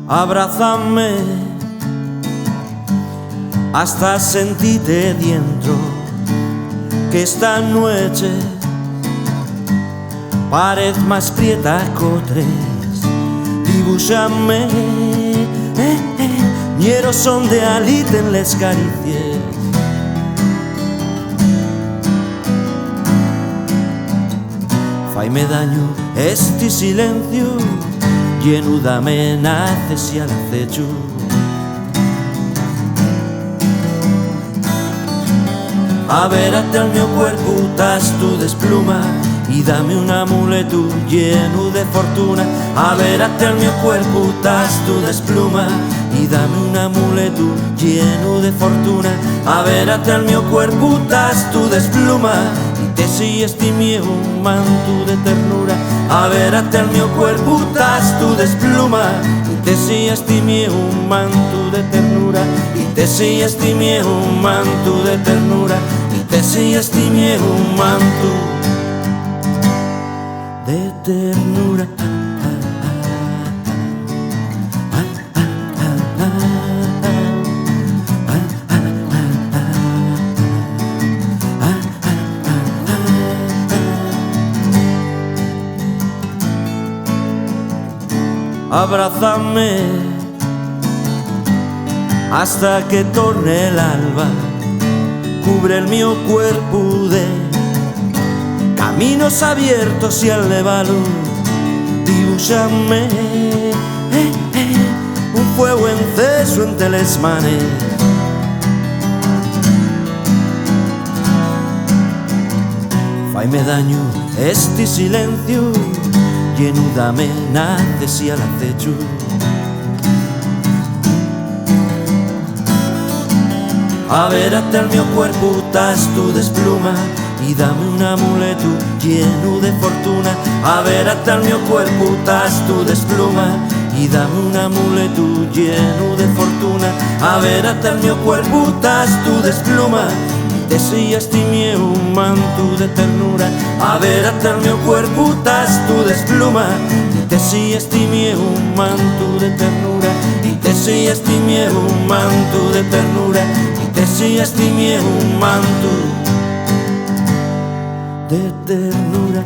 Abrázame hasta sentirte dentro, que esta noche parece más prieta que otras. Dibúxame, ñero son de alite en les caricias. Faime daño este silencio lleno de amenazas y al acecho. A ver hasta el meu cuerpo tas tú despluma y dame un amuleto lleno de fortuna. A ver hasta el meu cuerpo tas tú despluma y dame un amuleto lleno de fortuna. A ver hasta el meu cuerpo tas tú despluma y te si este un manto de ternura. A ver hasta el meu cuerpo tas tú despluma y te si este un manto de ternura. Y te si este un manto de ternura. Y te si este un manto de ternura. Abrázame hasta que torne el alba, cubre el mío cuerpo de caminos abiertos y al levalo. Dibúxame un fuego enceso entre les manes. Faime daño este silencio lleno de amenazas y al acecho. A ver hasta el meu cuerpo tas tú despluma y dame un amuleto lleno de fortuna. A ver hasta el meu cuerpo tas tú despluma y dame un amuleto lleno de fortuna. A ver hasta el meu cuerpo tas tú despluma y te si este un manto de ternura. A ver hasta el meu cuerpo tas tú despluma y te si este un manto de ternura. Y te si este un manto de ternura. Y te si este un manto de ternura.